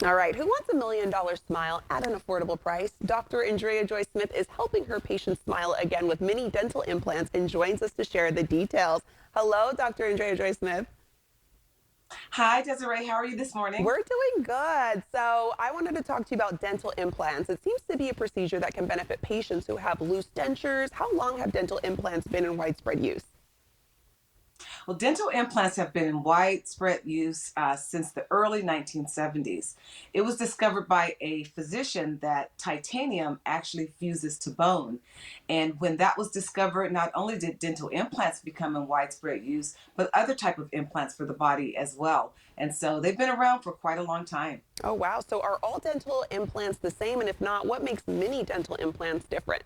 All right, who wants $1 million smile at an affordable price? Dr. Andrea Joy Smith is helping her patients smile again with mini dental implants and joins us to share the details. Hello, Dr. Andrea Joy Smith. Hi, Desiree. How are you this morning? We're doing good. So, I wanted to talk to you about dental implants. It seems to be a procedure that can benefit patients who have loose dentures. How long have dental implants been in widespread use? Well, dental implants have been in widespread use since the early 1970s. It was discovered by a physician that titanium actually fuses to bone. And when that was discovered, not only did dental implants become in widespread use, but other type of implants for the body as well. And so they've been around for quite a long time. Oh, wow. So, are all dental implants the same? And if not, what makes mini dental implants different?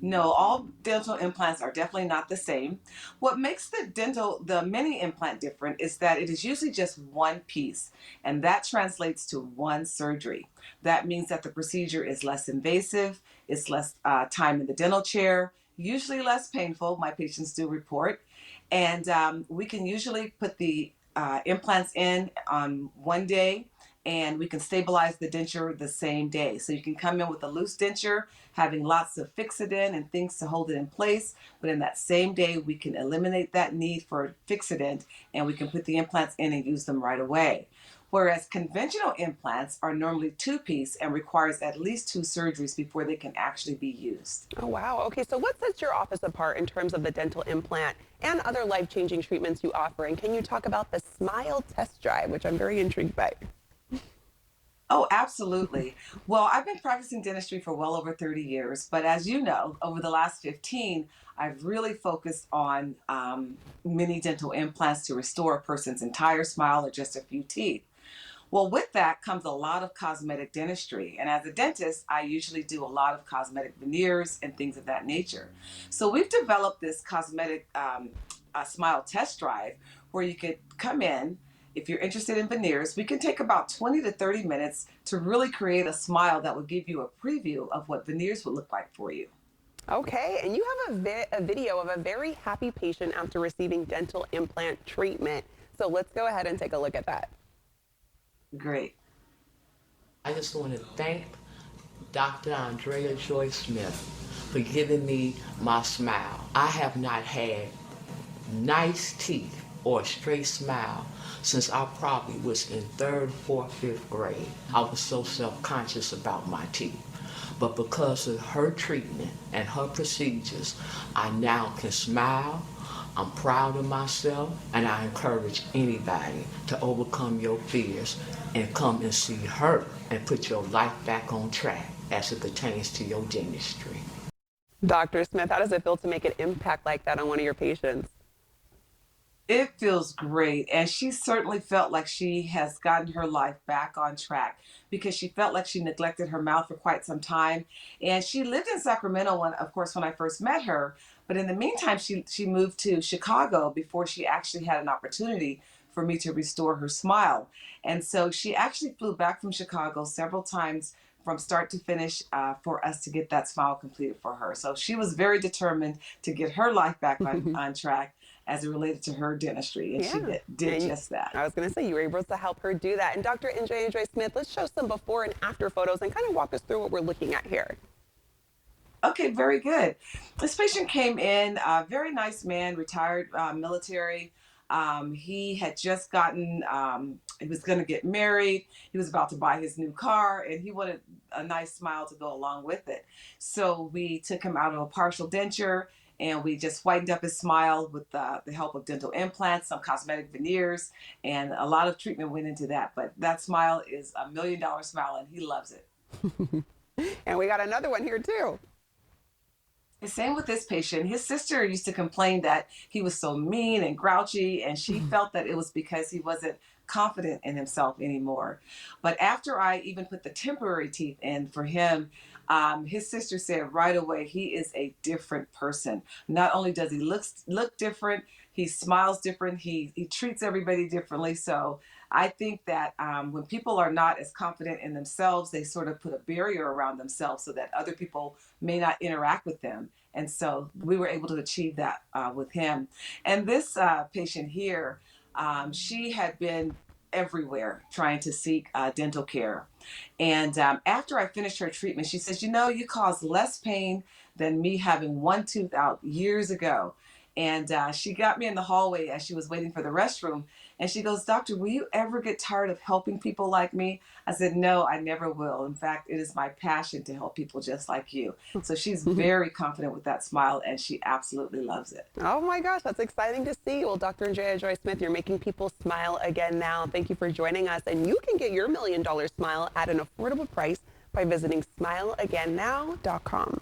No, all dental implants are definitely not the same. What makes the mini implant different is that it is usually just one piece, and that translates to one surgery. That means that the procedure is less invasive, it's less time in the dental chair, usually less painful. My patients do report, and we can usually put the implants in on one day, and we can stabilize the denture the same day. So you can come in with a loose denture, having lots of fixodent and things to hold it in place, but in that same day we can eliminate that need for fixodent and we can put the implants in and use them right away. Whereas conventional implants are normally two-piece and requires at least two surgeries before they can actually be used. Oh, wow. Okay, so what sets your office apart in terms of the dental implant and other life changing treatments you offer? And can you talk about the Smile Test Drive, which I'm very intrigued by? Oh, absolutely. Well, I've been practicing dentistry for well over 30 years, but as you know, over the last 15, I've really focused on mini dental implants to restore a person's entire smile or just a few teeth. Well, with that comes a lot of cosmetic dentistry. And as a dentist, I usually do a lot of cosmetic veneers and things of that nature. So we've developed this cosmetic smile test drive where you could come in. If you're interested in veneers, we can take about 20 to 30 minutes to really create a smile that will give you a preview of what veneers would look like for you. Okay, and you have a video of a very happy patient after receiving dental implant treatment. So let's go ahead and take a look at that. Great. I just want to thank Dr. Andrea Joy Smith for giving me my smile. I have not had nice teeth or a straight smile since I probably was in third, fourth, fifth grade. I was so self-conscious about my teeth. But because of her treatment and her procedures, I now can smile. I'm proud of myself, and I encourage anybody to overcome your fears and come and see her and put your life back on track as it pertains to your dentistry. Dr. Smith, how does it feel to make an impact like that on one of your patients? It feels great. And she certainly felt like she has gotten her life back on track because she felt like she neglected her mouth for quite some time. And she lived in Sacramento when, of course, when I first met her. But in the meantime, she moved to Chicago before she actually had an opportunity for me to restore her smile. And so she actually flew back from Chicago several times from start to finish for us to get that smile completed for her. So she was very determined to get her life back on track as it related to her dentistry, and she Yeah. did And just that. I was going to say you were able to help her do that. And Dr. Andrea Joy Smith, let's show some before and after photos and kind of walk us through what we're looking at here. Okay, very good. This patient came in, a very nice man, retired military. He had just he was going to get married. He was about to buy his new car, and he wanted a nice smile to go along with it. So we took him out of a partial denture, and we just whitened up his smile with the help of dental implants, some cosmetic veneers, and a lot of treatment went into that. But that smile is $1 million smile, and he loves it. And we got another one here too. The same with this patient. His sister used to complain that he was so mean and grouchy, and she felt that it was because he wasn't confident in himself anymore. But after I even put the temporary teeth in for him, his sister said right away he is a different person. Not only does he look different, he smiles different. He treats everybody differently. So I think that when people are not as confident in themselves, they sort of put a barrier around themselves so that other people may not interact with them. And so we were able to achieve that with him. And this patient here, she had been everywhere trying to seek dental care. And after I finished her treatment, she says, you caused less pain than me having one tooth out years ago. And she got me in the hallway as she was waiting for the restroom. And she goes, Doctor, will you ever get tired of helping people like me? I said, no, I never will. In fact, it is my passion to help people just like you. So she's very confident with that smile, and she absolutely loves it. Oh my gosh, that's exciting to see. Well, Dr. Andrea Joy Smith, you're making people smile again now. Thank you for joining us. And you can get your $1 million smile at an affordable price by visiting smileagainnow.com.